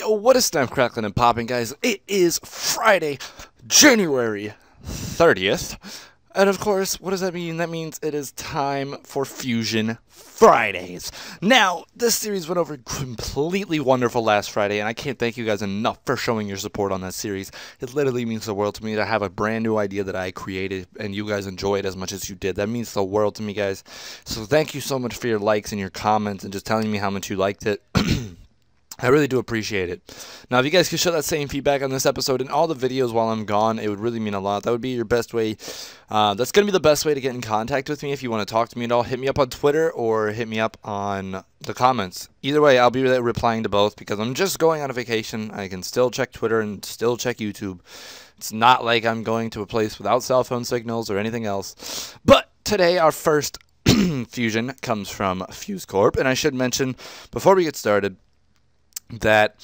What is Snap Crackling and Popping, guys? It is Friday, January 30th. And of course, what does that mean? That means it is time for Fusion Fridays. Now, this series went over completely wonderful last Friday, and I can't thank you guys enough for showing your support on that series. It literally means the world to me to have a brand new idea that I created, and you guys enjoy it as much as you did. That means the world to me, guys. So thank you so much for your likes and your comments and just telling me how much you liked it. I really do appreciate it. Now, if you guys could show that same feedback on this episode and all the videos while I'm gone, it would really mean a lot. That would be your best way. That's going to be the best way to get in contact with me. If you want to talk to me at all, hit me up on Twitter or hit me up on the comments. Either way, I'll be replying to both because I'm just going on a vacation. I can still check Twitter and still check YouTube. It's not like I'm going to a place without cell phone signals or anything else. But today, our first fusion comes from Fuse Corp. And I should mention, before we get started, that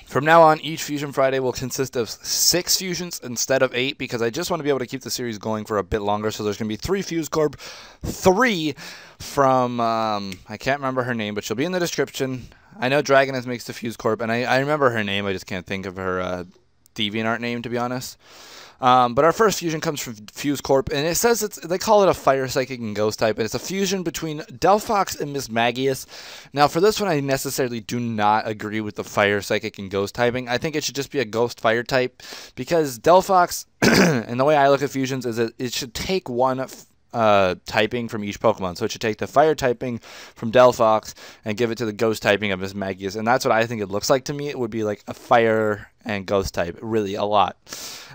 from now on, each Fusion Friday will consist of 6 fusions instead of 8 because I just want to be able to keep the series going for a bit longer. So there's going to be 3 Fuse Corp, 3 from, I can't remember her name, but she'll be in the description. I know Dragoness makes the Fuse Corp, and I remember her name. I just can't think of her DeviantArt name, to be honest. But our first fusion comes from Fuse Corp, and it says they call it a Fire Psychic and Ghost type, and it's a fusion between Delphox and Mismagius. Now, for this one, I necessarily do not agree with the Fire Psychic and Ghost typing. I think it should just be a Ghost Fire type, because Delphox, and the way I look at fusions is that it should take one typing from each Pokemon. So it should take the Fire typing from Delphox and give it to the Ghost typing of Mismagius, and that's what I think it looks like to me. It would be like a Fire and Ghost type, really, a lot.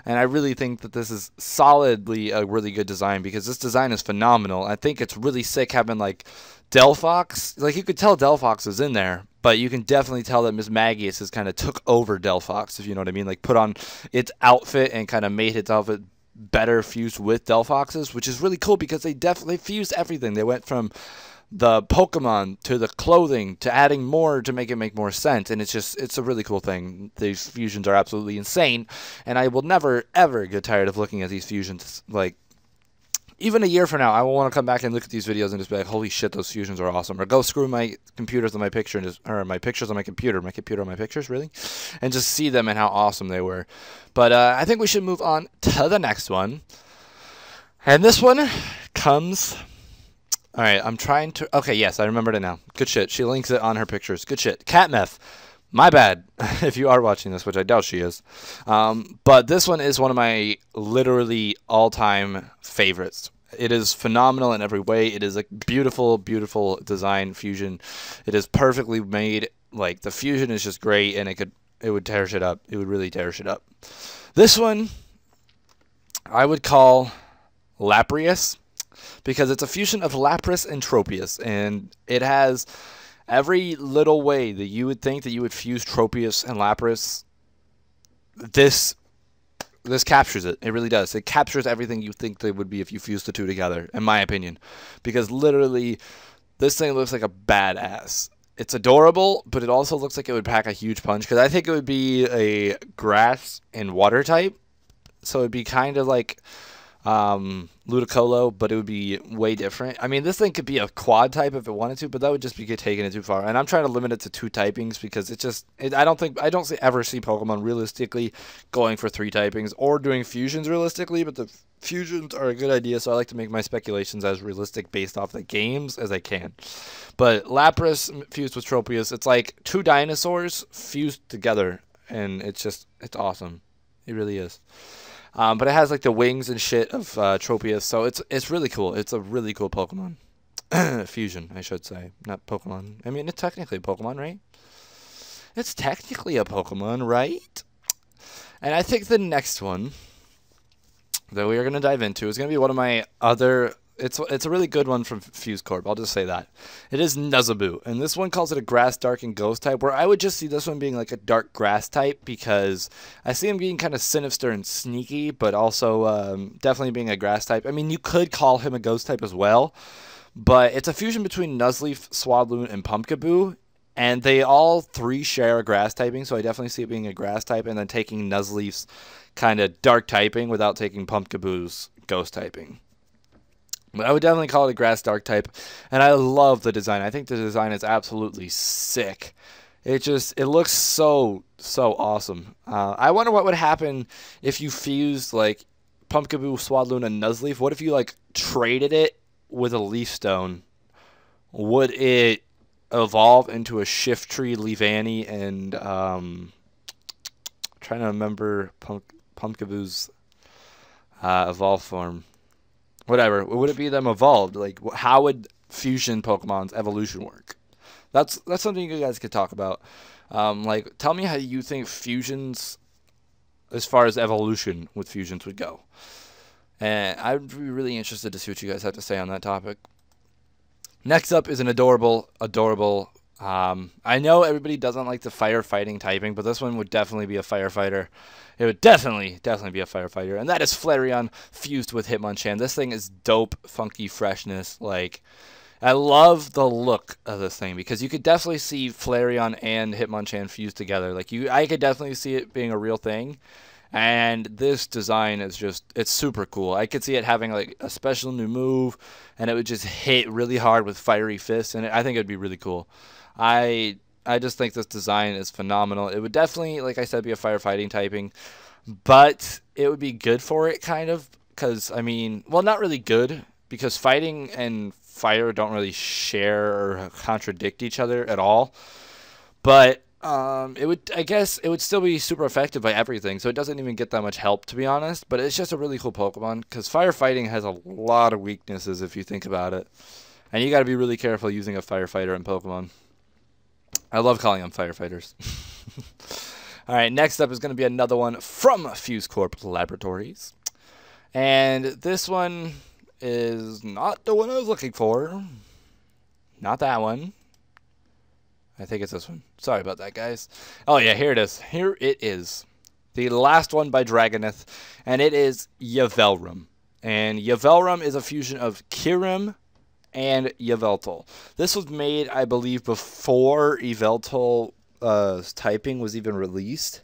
And I really think that this is solidly a really good design because this design is phenomenal. I think it's really sick having, like, Delphox. Like, you could tell Delphox is in there, but you can definitely tell that Mismagius has kind of took over Delphox, if you know what I mean. Like, put on its outfit and kind of made its outfit better fused with Delphox's, which is really cool because they definitely fused everything. They went from the Pokemon to the clothing to adding more to make it make more sense, and it's a really cool thing. These fusions are absolutely insane, and I will never ever get tired of looking at these fusions. Like, even a year from now, I will want to come back and look at these videos and just be like, holy shit, those fusions are awesome. Or go screw my computers on my picture and or my pictures on my computer on my pictures, really, and just see them and how awesome they were. But I think we should move on to the next one, and this one comes. All right, I'm trying to... Okay, yes, I remembered it now. Good shit. She links it on her pictures. Good shit. Catmeth. My bad, if you are watching this, which I doubt she is. But this one is one of my literally all-time favorites. It is phenomenal in every way. It is a beautiful, beautiful design fusion. It is perfectly made. Like, the fusion is just great, and it would tear shit up. It would really tear shit up. This one, I would call Lapras, because it's a fusion of Lapras and Tropius, and it has every little way that you would think that you would fuse Tropius and Lapras. This captures it. It really does. It captures everything you think they would be if you fused the two together, in my opinion, because literally this thing looks like a badass. It's adorable, but it also looks like it would pack a huge punch, because I think it would be a grass and water type, so it'd be kind of like Ludicolo, but it would be way different. I mean, this thing could be a quad type if it wanted to, but that would just be taking it too far. And I'm trying to limit it to 2 typings because I don't ever see Pokemon realistically going for 3 typings or doing fusions realistically, but the fusions are a good idea, so I like to make my speculations as realistic based off the games as I can. But Lapras fused with Tropius, it's like 2 dinosaurs fused together, and it's awesome. It really is. But it has like the wings and shit of Tropius, so it's really cool. It's a really cool Pokemon. Fusion, I should say. Not Pokemon. I mean, it's technically a Pokemon, right? It's technically a Pokemon, right? And I think the next one that we are going to dive into is going to be one of my other... It's a really good one from Fuse Corp. I'll just say that. It is Nestledboo, and this one calls it a Grass, Dark, and Ghost type, where I would just see this one being like a Dark Grass type because I see him being kind of sinister and sneaky, but also definitely being a Grass type. I mean, you could call him a Ghost type as well, but it's a fusion between Nuzleaf, Swadloon, and Pumpkaboo, and they all 3 share a Grass typing, so I definitely see it being a Grass type, and then taking Nuzleaf's kind of Dark typing without taking Pumpkaboo's Ghost typing. But I would definitely call it a Grass Dark type, and I love the design. I think the design is absolutely sick. it looks so awesome. I wonder what would happen if you fused like Pumpkaboo, Swadloon, and Nuzleaf. What if you like traded it with a Leaf Stone? Would it evolve into a Shiftry, Leavanny, and trying to remember Pumpkaboo's evolved form? Whatever. Would it be them evolved? Like, how would fusion Pokemon's evolution work? That's something you guys could talk about. Like, tell me how you think fusions, as far as evolution with fusions, would go. And I'd be really interested to see what you guys have to say on that topic. Next up is an adorable. I know everybody doesn't like the firefighting typing, but this one would definitely be a firefighter. It would definitely be a firefighter, and that is Flareon fused with Hitmonchan. This thing is dope, funky freshness. Like, I love the look of this thing because you could definitely see Flareon and Hitmonchan fused together. Like, I could definitely see it being a real thing. And this design is just, it's super cool. I could see it having like a special new move, and it would just hit really hard with Fiery Fists, and I think it would be really cool. I just think this design is phenomenal. It would definitely, like I said, be a firefighting typing, but it would be good for it, kind of, because, I mean, well, not really good, because fighting and fire don't really share or contradict each other at all, but I guess it would still be super effective by everything, so it doesn't even get that much help, to be honest, but it's just a really cool Pokemon, because firefighting has a lot of weaknesses if you think about it, and you gotta be really careful using a firefighter in Pokemon. I love calling them firefighters. Alright, next up is going to be another one from Fuse Corp Laboratories, and this one is not the one I was looking for. Not that one. I think it's this one. Sorry about that, guys. Oh, yeah, here it is. Here it is. The last one by Dragoneth, and it is Yvelrum. And Yvelrum is a fusion of Kyurem and Yveltal. This was made, I believe, before Yveltal typing was even released.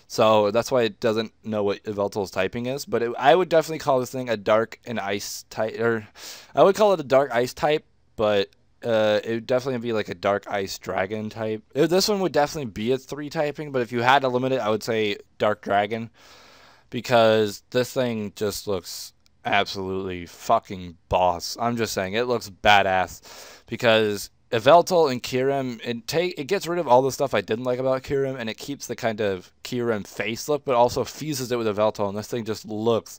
So that's why it doesn't know what Yveltal's typing is. But I would definitely call this thing a dark and ice type. Or I would call it a dark ice type, but it would definitely be like a dark ice dragon type. This one would definitely be a 3 typing, but if you had to limit it, I would say dark dragon, because this thing just looks absolutely fucking boss. I'm just saying, it looks badass, because Yveltal and Kyurem, it gets rid of all the stuff I didn't like about Kyurem, and it keeps the kind of Kyurem face look, but also fuses it with Yveltal, and this thing just looks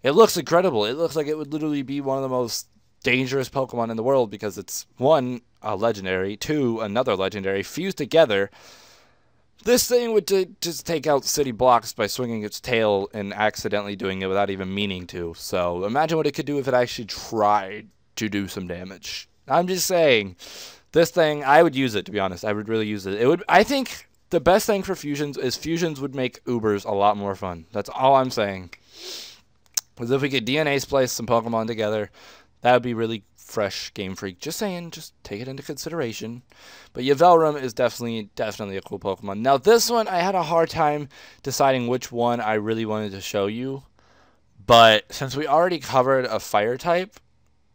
incredible. It looks like it would literally be one of the most dangerous Pokemon in the world, because it's 1, a legendary, 2, another legendary, fused together. This thing would just take out city blocks by swinging its tail and accidentally doing it without even meaning to. So imagine what it could do if it actually tried to do some damage. I'm just saying, this thing, I would use it, to be honest. I would really use it. I think the best thing for fusions is fusions would make Ubers a lot more fun. That's all I'm saying. Because if we could DNA splice some Pokemon together, that would be really fresh, Game Freak. Just saying, just take it into consideration. But Yvelrum is definitely a cool Pokemon. Now, this one, I had a hard time deciding which one I really wanted to show you. But since we already covered a fire type,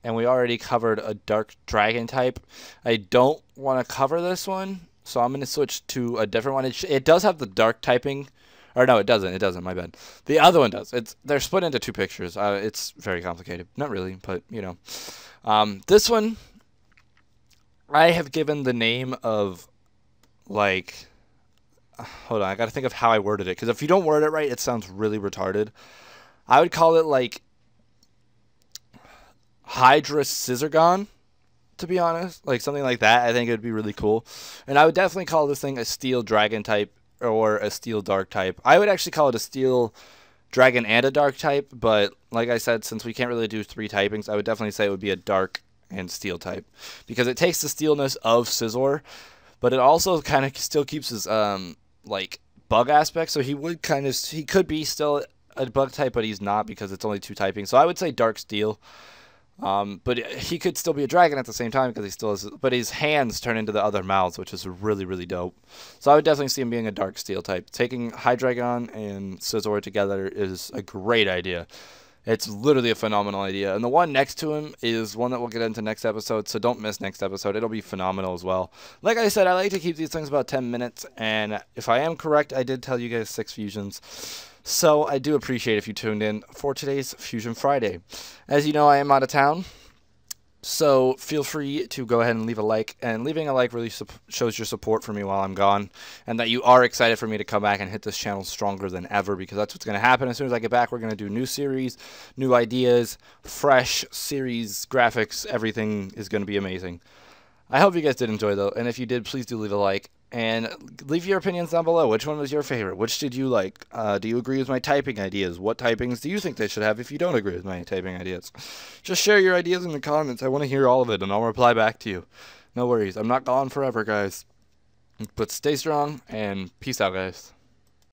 and we already covered a dark dragon type, I don't want to cover this one. So I'm going to switch to a different one. It does have the dark typing. Or no, it doesn't. It doesn't. My bad. The other one does. They're split into 2 pictures. It's very complicated. Not really, but you know. This one, I have given the name of, like, hold on. I got to think of how I worded it, because if you don't word it right, it sounds really retarded. I would call it like Hydra Scissorgon, to be honest. Like something like that. I think it would be really cool. And I would definitely call this thing a Steel Dragon type, or a Steel Dark type. I would actually call it a Steel Dragon and a Dark type, but like I said, since we can't really do 3 typings, I would definitely say it would be a Dark and Steel type, because it takes the steelness of Scizor, but it also kind of still keeps his like bug aspect, so he could be still a bug type, but he's not, because it's only 2 typings. So I would say Dark Steel. But he could still be a dragon at the same time, because he still has, but his hands turn into the other mouths, which is really, really dope. So I would definitely see him being a Dark Steel type. Taking Hydreigon and Scizor together is a great idea. It's literally a phenomenal idea. And the one next to him is one that we'll get into next episode, so don't miss next episode. It'll be phenomenal as well. Like I said, I like to keep these things about 10 minutes, and if I am correct, I did tell you guys 6 fusions. So I do appreciate if you tuned in for today's Fusion Friday. As you know, I am out of town, so feel free to go ahead and leave a like, and leaving a like really shows your support for me while I'm gone, and that you are excited for me to come back and hit this channel stronger than ever, because that's what's going to happen. As soon as I get back, we're going to do new series, new ideas, fresh series, graphics, everything is going to be amazing. I hope you guys did enjoy, though, and if you did, please do leave a like, and leave your opinions down below. Which one was your favorite? Which did you like? Do you agree with my typing ideas? What typings do you think they should have if you don't agree with my typing ideas? Just share your ideas in the comments. I want to hear all of it, and I'll reply back to you. No worries. I'm not gone forever, guys. But stay strong, and peace out, guys.